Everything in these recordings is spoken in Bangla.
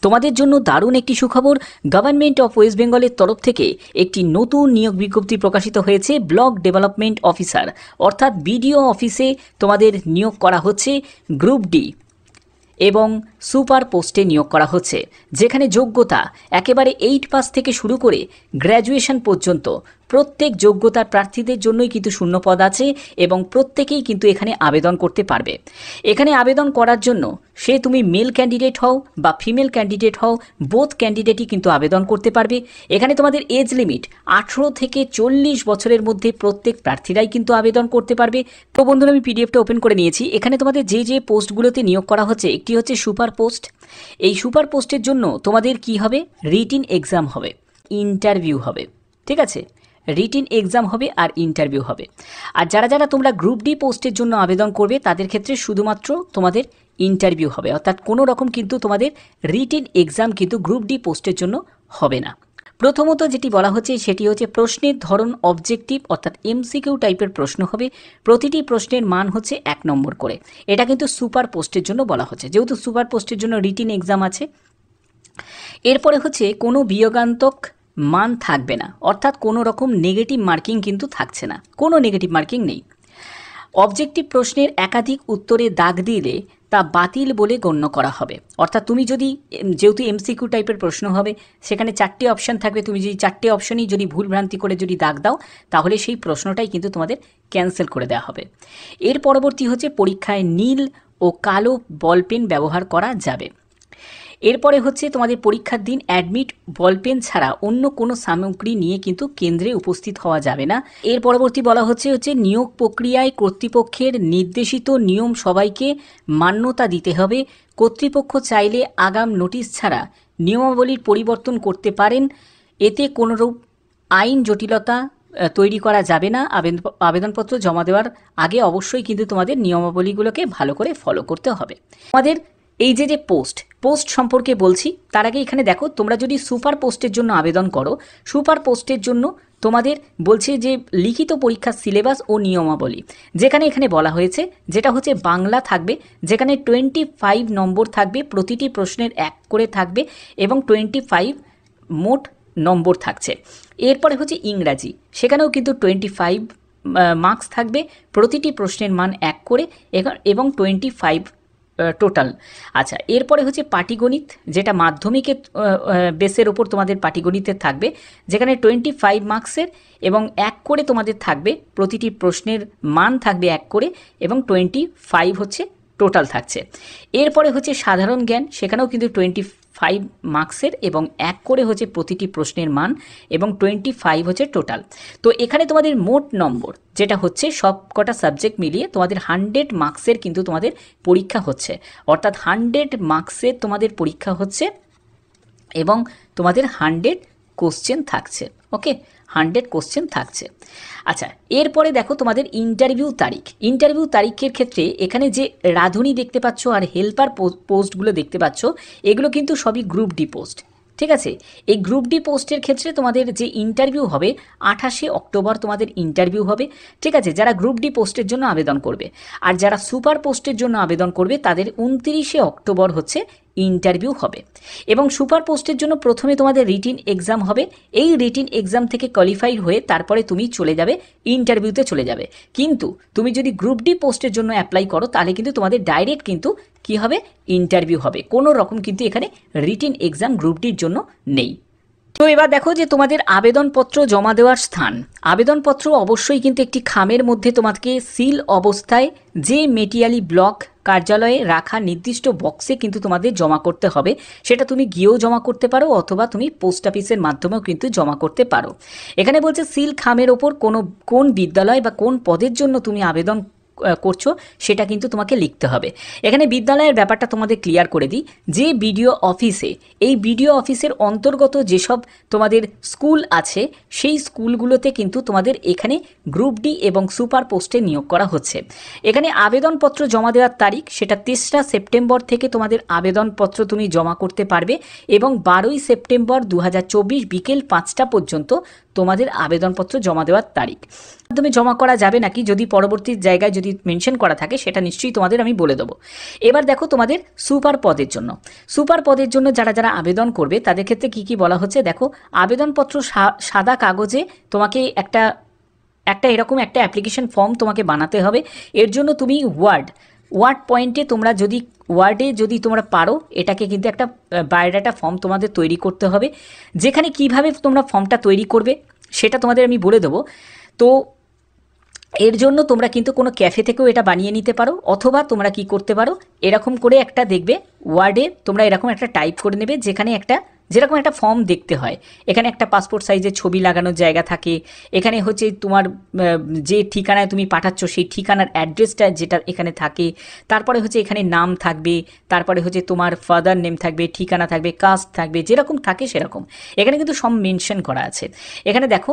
তোমাদের জন্য দারুণ একটি সুখবর। গভর্নমেন্ট অফ ওয়েস্ট বেঙ্গলের তরফ থেকে একটি নতুন নিয়োগ বিজ্ঞপ্তি প্রকাশিত হয়েছে। ব্লক ডেভেলপমেন্ট অফিসার অর্থাৎ বিডিও অফিসে তোমাদের নিয়োগ করা হচ্ছে গ্রুপ ডি এবং সুপার পোস্টে নিয়োগ করা হচ্ছে, যেখানে যোগ্যতা একেবারে 8 পাস থেকে শুরু করে গ্র্যাজুয়েশন পর্যন্ত প্রত্যেক যোগ্যতার প্রার্থীদের জন্যই কিন্তু শূন্য পদ আছে এবং প্রত্যেকেই কিন্তু এখানে আবেদন করতে পারবে। এখানে আবেদন করার জন্য সে তুমি মেল ক্যান্ডিডেট হও বা ফিমেল ক্যান্ডিডেট হও, বোথ ক্যান্ডিডেটই কিন্তু আবেদন করতে পারবে। এখানে তোমাদের এজ লিমিট 18 থেকে 40 বছরের মধ্যে প্রত্যেক প্রার্থীরাই কিন্তু আবেদন করতে পারবে। তো বন্ধুরা, আমি পিডিএফটা ওপেন করে নিয়েছি। এখানে তোমাদের যে পোস্টগুলোতে নিয়োগ করা হচ্ছে, একটি হচ্ছে সুপার পোস্ট। এই সুপার পোস্টের জন্য তোমাদের কি হবে, রিটিন এক্সাম হবে, ইন্টারভিউ হবে। ঠিক আছে, রিটিন এক্সাম হবে আর ইন্টারভিউ হবে। আর যারা তোমরা গ্রুপ ডি পোস্টের জন্য আবেদন করবে তাদের ক্ষেত্রে শুধুমাত্র তোমাদের ইন্টারভিউ হবে, অর্থাৎ কোনো রকম কিন্তু তোমাদের রিটিন এক্সাম কিন্তু গ্রুপ ডি পোস্টের জন্য হবে না। প্রথমত যেটি বলা হচ্ছে সেটি হচ্ছে প্রশ্নের ধরন অবজেক্টিভ অর্থাৎ এমসিকিউ টাইপের প্রশ্ন হবে। প্রতিটি প্রশ্নের মান হচ্ছে 1 নম্বর করে। এটা কিন্তু সুপার পোস্টের জন্য বলা হচ্ছে, যেহেতু সুপার পোস্টের জন্য রিটিন এক্সাম আছে। এরপরে হচ্ছে কোনো বিয়োগান্তক মান থাকবে না, অর্থাৎ কোনো রকম নেগেটিভ মার্কিং কিন্তু থাকছে না, কোনো নেগেটিভ মার্কিং নেই। অবজেক্টিভ প্রশ্নের একাধিক উত্তরে দাগ দিলে তা বাতিল বলে গণ্য করা হবে। অর্থাৎ তুমি যদি, যেহেতু এমসিকিউ টাইপের প্রশ্ন হবে, সেখানে 4টে অপশান থাকবে, তুমি যদি 4টে অপশনই যদি ভুলভ্রান্তি করে যদি দাগ দাও তাহলে সেই প্রশ্নটাই কিন্তু তোমাদের ক্যান্সেল করে দেওয়া হবে। এর পরবর্তী হচ্ছে পরীক্ষায় নীল ও কালো বলপেন ব্যবহার করা যাবে। এরপরে হচ্ছে তোমাদের পরীক্ষার দিন অ্যাডমিট বলপেন ছাড়া অন্য কোনো সামগ্রী নিয়ে কিন্তু কেন্দ্রে উপস্থিত হওয়া যাবে না। এর পরবর্তী বলা হচ্ছে নিয়োগ প্রক্রিয়ায় কর্তৃপক্ষের নির্দেশিত নিয়ম সবাইকে মান্যতা দিতে হবে। কর্তৃপক্ষ চাইলে আগাম নোটিশ ছাড়া নিয়মাবলীর পরিবর্তন করতে পারেন। এতে কোনোরূপ আইন জটিলতা তৈরি করা যাবে না। আবেদনপত্র জমা দেওয়ার আগে অবশ্যই কিন্তু তোমাদের নিয়মাবলীগুলোকে ভালো করে ফলো করতে হবে। তোমাদের এই যে পোস্ট সম্পর্কে বলছি, তার আগে এখানে দেখো, তোমরা যদি সুপার পোস্টের জন্য আবেদন করো, সুপার পোস্টের জন্য তোমাদের বলছে যে লিখিত পরীক্ষার সিলেবাস ও নিয়মাবলী, যেখানে এখানে বলা হয়েছে যেটা হচ্ছে বাংলা থাকবে, যেখানে 25 নম্বর থাকবে, প্রতিটি প্রশ্নের 1 করে থাকবে এবং 25 মোট নম্বর থাকছে। এরপরে হচ্ছে ইংরাজি, সেখানেও কিন্তু 25 মার্কস থাকবে, প্রতিটি প্রশ্নের মান 1 করে এবং 25 টোটাল। আচ্ছা, এরপরে হচ্ছে পাটিগণিত, যেটা মাধ্যমিকের বেসের ওপর তোমাদের পাটিগণিতের থাকবে, যেখানে 25 মার্কসের এবং 1 করে তোমাদের থাকবে, প্রতিটি প্রশ্নের মান থাকবে 1 করে এবং 25 হচ্ছে টোটাল থাকছে। এরপরে হচ্ছে সাধারণ জ্ঞান, সেখানেও কিন্তু 25 মার্কসের এবং 1 করে হচ্ছে প্রতিটি প্রশ্নের মান এবং 25 হচ্ছে টোটাল। তো এখানে তোমাদের মোট নম্বর যেটা হচ্ছে সব কটা সাবজেক্ট মিলিয়ে তোমাদের 100 মার্কসের কিন্তু তোমাদের পরীক্ষা হচ্ছে, অর্থাৎ 100 মার্কসের তোমাদের পরীক্ষা হচ্ছে এবং তোমাদের 100 কোশ্চেন থাকছে। ওকে, 100 কোশ্চেন থাকছে। আচ্ছা, এরপরে দেখো তোমাদের ইন্টারভিউ তারিখের ক্ষেত্রে এখানে যে রাঁধুনি দেখতে পাচ্ছ আর হেল্পার পোস্টগুলো দেখতে পাচ্ছ, এগুলো কিন্তু সবই গ্রুপ ডি পোস্ট। ঠিক আছে, এই গ্রুপ ডি পোস্টের ক্ষেত্রে তোমাদের যে ইন্টারভিউ হবে 28 অক্টোবর তোমাদের ইন্টারভিউ হবে। ঠিক আছে, যারা গ্রুপ ডি পোস্টের জন্য আবেদন করবে, আর যারা সুপার পোস্টের জন্য আবেদন করবে তাদের 29 অক্টোবর হচ্ছে ইন্টারভিউ হবে। এবং সুপার পোস্টের জন্য প্রথমে তোমাদের রিটিন এক্সাম হবে। এই রিটিন এক্সাম থেকে কোয়ালিফাইড হয়ে তারপরে তুমি চলে যাবে ইন্টারভিউতে চলে যাবে। কিন্তু তুমি যদি গ্রুপ ডি পোস্টের জন্য অ্যাপ্লাই করো তাহলে কিন্তু তোমাদের ডাইরেক্ট কিন্তু কি হবে, ইন্টারভিউ হবে। কোনো রকম কিন্তু এখানে রিটিন এক্সাম গ্রুপ ডির জন্য নেই। তো এবার দেখো যে তোমাদের আবেদনপত্র জমা দেওয়ার স্থান। আবেদনপত্র অবশ্যই কিন্তু একটি খামের মধ্যে তোমাকে সিল অবস্থায় যে মেটিয়ালি ব্লক কার্যালয়ে রাখা নির্দিষ্ট বক্সে কিন্তু তোমাদের জমা করতে হবে। সেটা তুমি গিয়েও জমা করতে পারো অথবা তুমি পোস্ট অফিসের মাধ্যমেও কিন্তু জমা করতে পারো। এখানে বলছে সিল খামের ওপর কোন বিদ্যালয় বা কোন পদের জন্য তুমি আবেদন করছো সেটা কিন্তু তোমাকে লিখতে হবে। এখানে বিদ্যালয়ের ব্যাপারটা তোমাদের ক্লিয়ার করে দিই, যে বিডিও অফিসে, এই বিডিও অফিসের অন্তর্গত যেসব তোমাদের স্কুল আছে সেই স্কুলগুলোতে কিন্তু তোমাদের এখানে গ্রুপ ডি এবং সুপার পোস্টে নিয়োগ করা হচ্ছে। এখানে আবেদনপত্র জমা দেওয়ার তারিখ সেটা 3রা সেপ্টেম্বর থেকে তোমাদের আবেদনপত্র তুমি জমা করতে পারবে এবং 12ই সেপ্টেম্বর 2024 বিকেল 5টা পর্যন্ত তোমাদের আবেদনপত্র জমা দেওয়ার তারিখ। মাধ্যমে জমা করা যাবে নাকি, যদি পরবর্তী জায়গায় যদি যদি মেনশন করা থাকে সেটা নিশ্চয়ই তোমাদের আমি বলে দেবো। এবার দেখো তোমাদের সুপার পদের জন্য যারা যারা আবেদন করবে তাদের ক্ষেত্রে কি কি বলা হচ্ছে দেখো। আবেদনপত্র সাদা কাগজে তোমাকে একটা এরকম একটা অ্যাপ্লিকেশন ফর্ম তোমাকে বানাতে হবে। এর জন্য তুমি ওয়ার্ড পয়েন্টে তোমরা যদি ওয়ার্ডে যদি তোমরা পারো এটাকে কিন্তু একটা বায়োডাটা ফর্ম তোমাদের তৈরি করতে হবে। যেখানে কিভাবে তোমরা ফর্মটা তৈরি করবে সেটা তোমাদের আমি বলে দেবো। তো এর জন্য তোমরা কিন্তু কোনো ক্যাফে থেকেও এটা বানিয়ে নিতে পারো, অথবা তোমরা কি করতে পারো, এরকম করে একটা দেখবে ওয়ার্ডে তোমরা এরকম একটা টাইপ করে নেবে, যেখানে যেরকম একটা ফর্ম দেখতে হয়। এখানে একটা পাসপোর্ট সাইজের ছবি লাগানোর জায়গা থাকে, এখানে হচ্ছে তোমার যে ঠিকানায় তুমি পাঠাচ্ছ সেই ঠিকানার অ্যাড্রেসটা যেটা এখানে থাকে, তারপরে হচ্ছে এখানে নাম থাকবে, তারপরে হচ্ছে তোমার ফাদার নেম থাকবে, ঠিকানা থাকবে, কাস্ট থাকবে, যেরকম থাকে সেরকম এখানে কিন্তু সব মেনশন করা আছে। এখানে দেখো,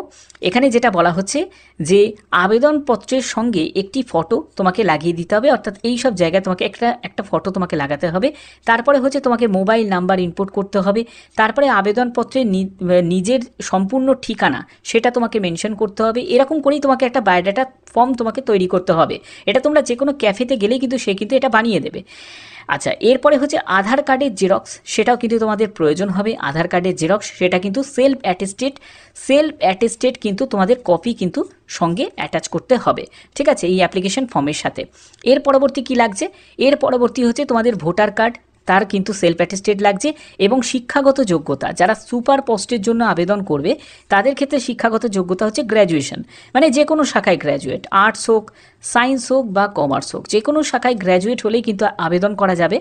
এখানে যেটা বলা হচ্ছে যে আবেদনপত্রের সঙ্গে একটি ফটো তোমাকে লাগিয়ে দিতে হবে, অর্থাৎ এই সব জায়গায় তোমাকে একটা ফটো তোমাকে লাগাতে হবে। তারপরে হচ্ছে তোমাকে মোবাইল নাম্বার ইনপুট করতে হবে, তারপরে আবেদনপত্রে নিজের সম্পূর্ণ ঠিকানা সেটা তোমাকে মেনশন করতে হবে। এরকম করেই তোমাকে একটা বায়োডাটা ফর্ম তোমাকে তৈরি করতে হবে। এটা তোমরা যে কোনো ক্যাফেতে গেলেই কিন্তু সে কিন্তু এটা বানিয়ে দেবে। আচ্ছা, এরপরে হচ্ছে আধার কার্ডের জেরক্স, সেটাও কিন্তু তোমাদের প্রয়োজন হবে। আধার কার্ডের জেরক্স সেটা কিন্তু সেলফ অ্যাটেস্টেড কিন্তু তোমাদের কপি কিন্তু সঙ্গে অ্যাটাচ করতে হবে, ঠিক আছে, এই অ্যাপ্লিকেশন ফর্মের সাথে। এর পরবর্তী কি লাগছে, এর পরবর্তী হচ্ছে তোমাদের ভোটার কার্ড, তার কিন্তু সেলফ অ্যাটেস্টেড লাগছে, এবং শিক্ষাগত যোগ্যতা। যারা সুপার পোস্টের জন্য আবেদন করবে তাদের ক্ষেত্রে শিক্ষাগত যোগ্যতা হচ্ছে গ্র্যাজুয়েশন, মানে যে কোনো শাখায় গ্র্যাজুয়েট, আর্টস হোক, সায়েন্স হোক বা কমার্স হোক, যে কোনো শাখায় গ্র্যাজুয়েট হলেই কিন্তু আবেদন করা যাবে।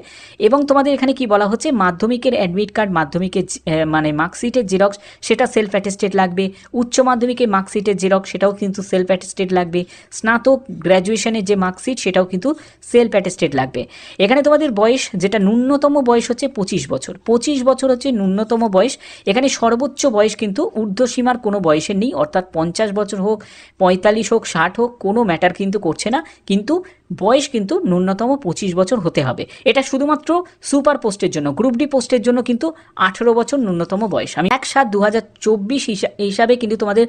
এবং তোমাদের এখানে কি বলা হচ্ছে, মাধ্যমিকের অ্যাডমিট কার্ড, মাধ্যমিকের মানে মার্কশিটের জেরক্স সেটা সেলফ অ্যাটেস্টেড লাগবে, উচ্চ মাধ্যমিকের মার্কশিটের জেরক্স সেটাও কিন্তু সেলফ অ্যাটেস্টেড লাগবে, স্নাতক গ্র্যাজুয়েশনের যে মার্কশিট সেটাও কিন্তু সেলফ অ্যাটেস্টেড লাগবে। এখানে তোমাদের বয়স, যেটা ন্যূনতম বয়স হচ্ছে 25 বছর, 25 বছর হচ্ছে ন্যূনতম বয়স। এখানে সর্বোচ্চ বয়স কিন্তু ঊর্ধ্বসীমার কোনো বয়সের নেই, অর্থাৎ 50 বছর হোক, 45 হোক, 60 হোক, কোনো ম্যাটার কিন্তু করছে না, কিন্তু বয়স কিন্তু ন্যূনতম 25 বছর হতে হবে। এটা শুধুমাত্র সুপার পোস্টের জন্য, গ্রুপ ডি পোস্টের জন্য কিন্তু 18 বছর ন্যূনতম বয়স। আমি 1/7/2024 হিসাবে কিন্তু তোমাদের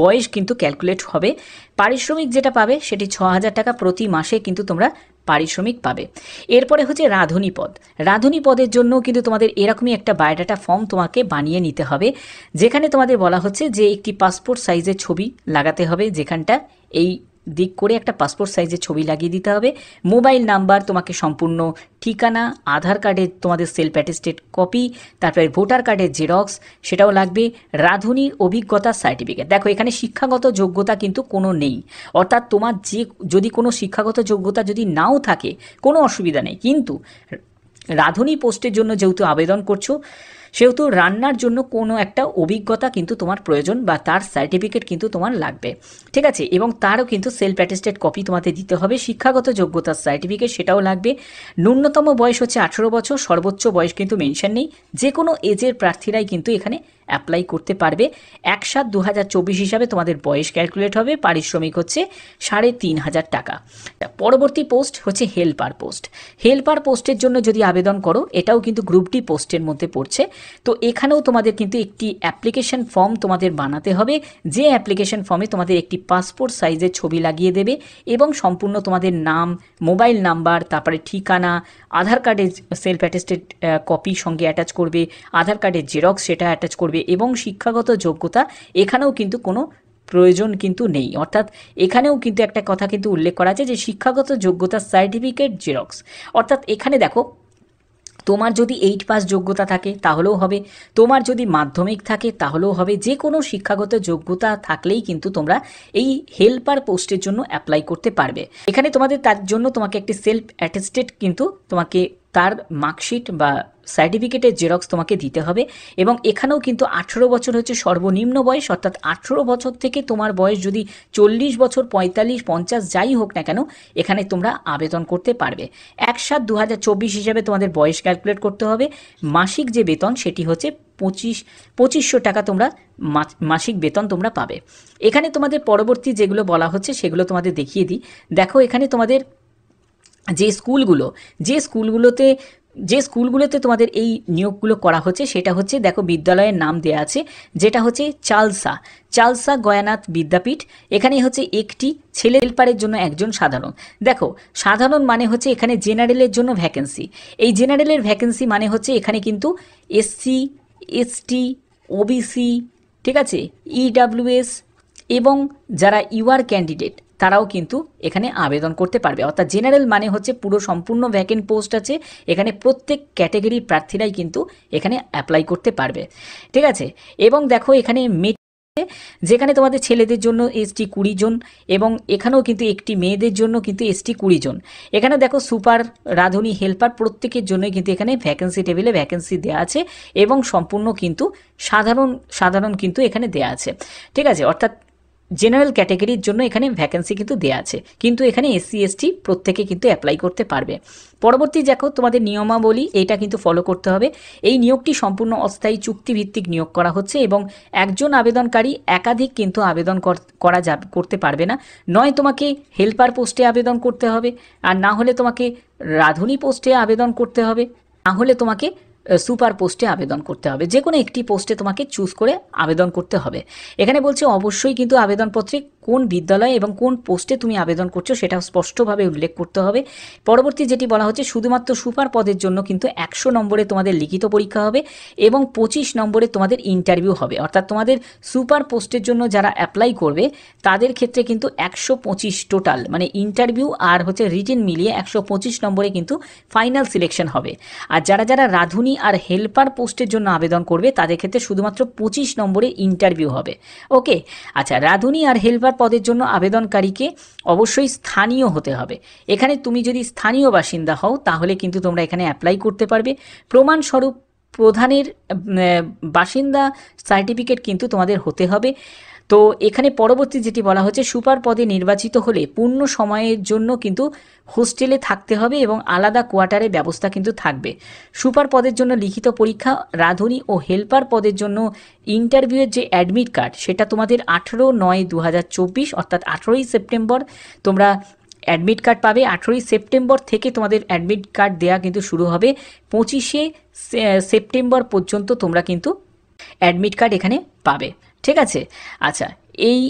বয়স কিন্তু ক্যালকুলেট হবে। পারিশ্রমিক যেটা পাবে সেটি 6000 টাকা প্রতি মাসে কিন্তু তোমরা পারিশ্রমিক পাবে। এরপরে হচ্ছে রাঁধুনি পদের জন্য কিন্তু তোমাদের এরকমই একটা বায়োডাটা ফর্ম তোমাকে বানিয়ে নিতে হবে, যেখানে তোমাদের বলা হচ্ছে যে একটি পাসপোর্ট সাইজের ছবি লাগাতে হবে, যেখানটা এই দিক করে একটা পাসপোর্ট সাইজের ছবি লাগিয়ে দিতে হবে। মোবাইল নাম্বার, তোমাকে সম্পূর্ণ ঠিকানা, আধার কার্ডের তোমাদের সেলফ অ্যাটেস্টেড কপি, তারপরে ভোটার কার্ডের জেরক্স সেটাও লাগবে, রাঁধুনির অভিজ্ঞতা সার্টিফিকেট। দেখো, এখানে শিক্ষাগত যোগ্যতা কিন্তু কোনো নেই, অর্থাৎ তোমার যদি কোনো শিক্ষাগত যোগ্যতা যদি নাও থাকে কোনো অসুবিধা নেই, কিন্তু রাঁধুনি পোস্টের জন্য যেহেতু আবেদন করছো সেহেতু রান্নার জন্য কোনো একটা অভিজ্ঞতা কিন্তু তোমার প্রয়োজন, বা তার সার্টিফিকেট কিন্তু তোমার লাগবে, ঠিক আছে, এবং তারও কিন্তু সেলফ অ্যাটেস্টেড কপি তোমাদের দিতে হবে। শিক্ষাগত যোগ্যতার সার্টিফিকেট সেটাও লাগবে। ন্যূনতম বয়স হচ্ছে 18 বছর, সর্বোচ্চ বয়স কিন্তু মেনশন নেই, যে কোনো এজের প্রার্থীরাই কিন্তু এখানে অ্যাপ্লাই করতে পারবে। 1/7/2024 হিসাবে তোমাদের বয়স ক্যালকুলেট হবে। পারিশ্রমিক হচ্ছে 3500 টাকা। পরবর্তী পোস্ট হচ্ছে হেল্পার পোস্টের জন্য যদি আবেদন করো, এটাও কিন্তু গ্রুপ ডি পোস্টের মধ্যে পড়ছে। তো এখানেও তোমাদের কিন্তু একটি অ্যাপ্লিকেশন ফর্ম তোমাদের বানাতে হবে, যে অ্যাপ্লিকেশন ফর্মে তোমাদের একটি পাসপোর্ট সাইজের ছবি লাগিয়ে দেবে, এবং সম্পূর্ণ তোমাদের নাম, মোবাইল নাম্বার, তারপরে ঠিকানা, আধার কার্ডের সেলফ অ্যাটেস্টেড কপি সঙ্গে অ্যাটাচ করবে, আধার কার্ডের জেরক্স সেটা অ্যাটাচ করবে, এবং শিক্ষাগত যোগ্যতা এখানেও কিন্তু কোনো প্রয়োজন কিন্তু নেই, অর্থাৎ এখানেও কিন্তু একটা কথা কিন্তু উল্লেখ করা আছে যে শিক্ষাগত যোগ্যতা সার্টিফিকেট জেরক্স। অর্থাৎ এখানে দেখো, তোমার যদি 8 পাস যোগ্যতা থাকে তাহলেও হবে, তোমার যদি মাধ্যমিক থাকে তাহলেও হবে, যে কোনো শিক্ষাগত যোগ্যতা থাকলেই কিন্তু তোমরা এই হেল্পার পোস্টের জন্য অ্যাপ্লাই করতে পারবে। এখানে তোমাদের তার জন্য তোমাকে একটি সেলফ অ্যাটেস্টেড কিন্তু তোমাকে তার মার্কশিট বা সার্টিফিকেটের জেরক্স তোমাকে দিতে হবে, এবং এখানেও কিন্তু 18 বছর হচ্ছে সর্বনিম্ন বয়স, অর্থাৎ 18 বছর থেকে তোমার বয়স যদি 40 বছর, 45, 50 যাই হোক না কেন, এখানে তোমরা আবেদন করতে পারবে। 1/7/2024 হিসাবে তোমাদের বয়স ক্যালকুলেট করতে হবে। মাসিক যে বেতন সেটি হচ্ছে 2500 টাকা তোমরা মাসিক বেতন তোমরা পাবে। এখানে তোমাদের পরবর্তী যেগুলো বলা হচ্ছে সেগুলো তোমাদের দেখিয়ে দিই। দেখো, এখানে তোমাদের যে স্কুলগুলোতে যে স্কুলগুলোতে তোমাদের এই নিয়োগগুলো করা হচ্ছে সেটা হচ্ছে, দেখো বিদ্যালয়ের নাম দেয়া আছে, যেটা হচ্ছে চালসা গয়ানাথ বিদ্যাপীঠ। এখানে হচ্ছে একটি ছেলে হেল্পারের জন্য একজন সাধারণ। দেখো সাধারণ মানে হচ্ছে এখানে জেনারেলের জন্য ভ্যাকেন্সি। এই জেনারেলের ভ্যাকেন্সি মানে হচ্ছে এখানে কিন্তু এসসি, এসটি, ওবিসি, ঠিক আছে, ইডাব্লিউএস এবং যারা ইউআর ক্যান্ডিডেট তারাও কিন্তু এখানে আবেদন করতে পারবে। অর্থাৎ জেনারেল মানে হচ্ছে পুরো সম্পূর্ণ ভ্যাকেন্ট পোস্ট আছে, এখানে প্রত্যেক ক্যাটেগরির প্রার্থীরাই কিন্তু এখানে অ্যাপ্লাই করতে পারবে, ঠিক আছে। এবং দেখো এখানে যেখানে তোমাদের ছেলেদের জন্য এসটি 20 জন এবং এখানেও কিন্তু একটি মেয়েদের জন্য কিন্তু এসটি 20 জন। এখানে দেখো সুপার, রাঁধুনি, হেল্পার প্রত্যেকের জন্যই কিন্তু এখানে ভ্যাকেন্সি টেবিলে ভ্যাকেন্সি দেওয়া আছে এবং সম্পূর্ণ কিন্তু সাধারণ কিন্তু এখানে দেওয়া আছে, ঠিক আছে। অর্থাৎ জেনারেল ক্যাটেগরির জন্য এখানে ভ্যাকেন্সি কিন্তু দেওয়া আছে, কিন্তু এখানে এসসি এসটি প্রত্যেকে কিন্তু অ্যাপ্লাই করতে পারবে। পরবর্তী দেখো তোমাদের নিয়মাবলী, এটা কিন্তু ফলো করতে হবে। এই নিয়োগটি সম্পূর্ণ অস্থায়ী চুক্তিভিত্তিক নিয়োগ করা হচ্ছে এবং একজন আবেদনকারী একাধিক কিন্তু আবেদন করতে পারবে না। নয় তোমাকে হেল্পার পোস্টে আবেদন করতে হবে, আর না হলে তোমাকে রাঁধুনি পোস্টে আবেদন করতে হবে, না হলে তোমাকে সুপার পোস্টে আবেদন করতে হবে। যে কোনো একটি পোস্টে তোমাকে চুজ করে আবেদন করতে হবে। এখানে বলছে অবশ্যই কিন্তু আবেদনপত্রে কোন বিদ্যালয় এবং কোন পোস্টে তুমি আবেদন করছো সেটা স্পষ্টভাবে উল্লেখ করতে হবে। পরবর্তী যেটি বলা হচ্ছে, শুধুমাত্র সুপার পদের জন্য কিন্তু 100 নম্বরে তোমাদের লিখিত পরীক্ষা হবে এবং 25 নম্বরে তোমাদের ইন্টারভিউ হবে। অর্থাৎ তোমাদের সুপার পোস্টের জন্য যারা অ্যাপ্লাই করবে তাদের ক্ষেত্রে কিন্তু 125 টোটাল, মানে ইন্টারভিউ আর হচ্ছে রিটেন মিলিয়ে 125 নম্বরে কিন্তু ফাইনাল সিলেকশন হবে। আর যারা রাঁধুনি আর হেল্পার পোস্টের জন্য আবেদন করবে তাদের ক্ষেত্রে শুধুমাত্র 25 নম্বরে ইন্টারভিউ হবে। ওকে, আচ্ছা, রাঁধুনি আর হেল্পার পদের জন্য আবেদনকারীকে অবশ্যই স্থানীয় হতে হবে। এখানে তুমি যদি স্থানীয় বাসিন্দা হও তাহলে কিন্তু তোমরা এখানে অ্যাপ্লাই করতে পারবে। প্রমাণস্বরূপ প্রধানের বাসিন্দা সার্টিফিকেট কিন্তু তোমাদের হতে হবে। তো এখানে পরবর্তী যেটি বলা হচ্ছে, সুপার পদে নির্বাচিত হলে পূর্ণ সময়ের জন্য কিন্তু হোস্টেলে থাকতে হবে এবং আলাদা কোয়ার্টারের ব্যবস্থা কিন্তু থাকবে। সুপার পদের জন্য লিখিত পরীক্ষা, রাঁধুনি ও হেল্পার পদের জন্য ইন্টারভিউয়ের যে অ্যাডমিট কার্ড সেটা তোমাদের 18/9/2024 অর্থাৎ 18ই সেপ্টেম্বর তোমরা অ্যাডমিট কার্ড পাবে। 18ই সেপ্টেম্বর থেকে তোমাদের অ্যাডমিট কার্ড দেওয়া কিন্তু শুরু হবে। 25শে সেপ্টেম্বর পর্যন্ত তোমরা কিন্তু অ্যাডমিট কার্ড এখানে পাবে, ঠিক আছে। আচ্ছা, এই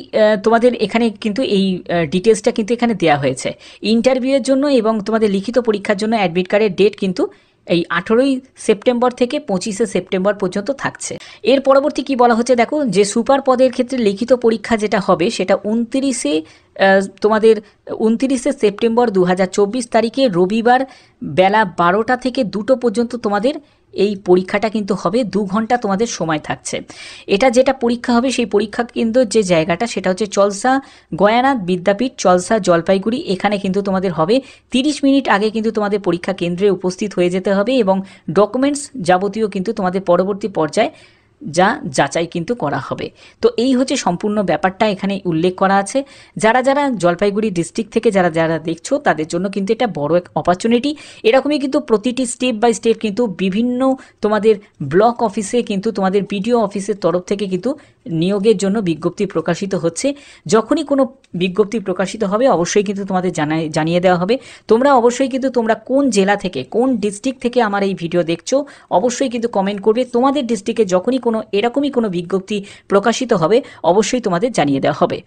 তোমাদের এখানে কিন্তু এই ডিটেলসটা কিন্তু এখানে দেওয়া হয়েছে ইন্টারভিউয়ের জন্য এবং তোমাদের লিখিত পরীক্ষার জন্য। অ্যাডমিট কার্ডের ডেট কিন্তু এই 18ই সেপ্টেম্বর থেকে 25শে সেপ্টেম্বর পর্যন্ত থাকছে। এর পরবর্তী কি বলা হচ্ছে, দেখো যে সুপার পদের ক্ষেত্রে লিখিত পরীক্ষা যেটা হবে সেটা 29শে সেপ্টেম্বর 2024 তারিখে রবিবার বেলা 12টা থেকে 2টো পর্যন্ত তোমাদের এই পরীক্ষাটা কিন্তু হবে। 2 ঘন্টা তোমাদের সময় থাকছে। এটা যেটা পরীক্ষা হবে সেই পরীক্ষা কিন্তু যে জায়গাটা সেটা হচ্ছে চলসা গয়ানাথ বিদ্যাপীঠ, চলসা, জলপাইগুড়ি। এখানে কিন্তু তোমাদের হবে। 30 মিনিট আগে কিন্তু তোমাদের পরীক্ষা কেন্দ্রে উপস্থিত হয়ে যেতে হবে এবং ডকুমেন্টস যাবতীয় কিন্তু তোমাদের পরবর্তী পর্যায়ে যাচাই কিন্তু করা হবে। তো এই হচ্ছে সম্পূর্ণ ব্যাপারটা এখানে উল্লেখ করা আছে। যারা জলপাইগুড়ি ডিস্ট্রিক্ট থেকে যারা দেখছো তাদের জন্য কিন্তু এটা বড় এক অপরচুনিটি। এরকমই কিন্তু প্রতিটি স্টেপ বাই স্টেপ কিন্তু বিভিন্ন তোমাদের ব্লক অফিসে কিন্তু তোমাদের বিডিও অফিসের তরফ থেকে কিন্তু নিয়োগের জন্য বিজ্ঞপ্তি প্রকাশিত হচ্ছে। যখনই কোনো বিজ্ঞপ্তি প্রকাশিত হবে অবশ্যই কিন্তু তোমাদের জানিয়ে দেওয়া হবে। তোমরা অবশ্যই কিন্তু তোমরা কোন জেলা থেকে, কোন ডিস্ট্রিক্ট থেকে আমার এই ভিডিও দেখছো অবশ্যই কিন্তু কমেন্ট করবে। তোমাদের ডিস্ট্রিক্টে যখনই এরকমই কোনো বিজ্ঞপ্তি প্রকাশিত হবে অবশ্যই তোমাদের জানিয়ে দেওয়া হবে।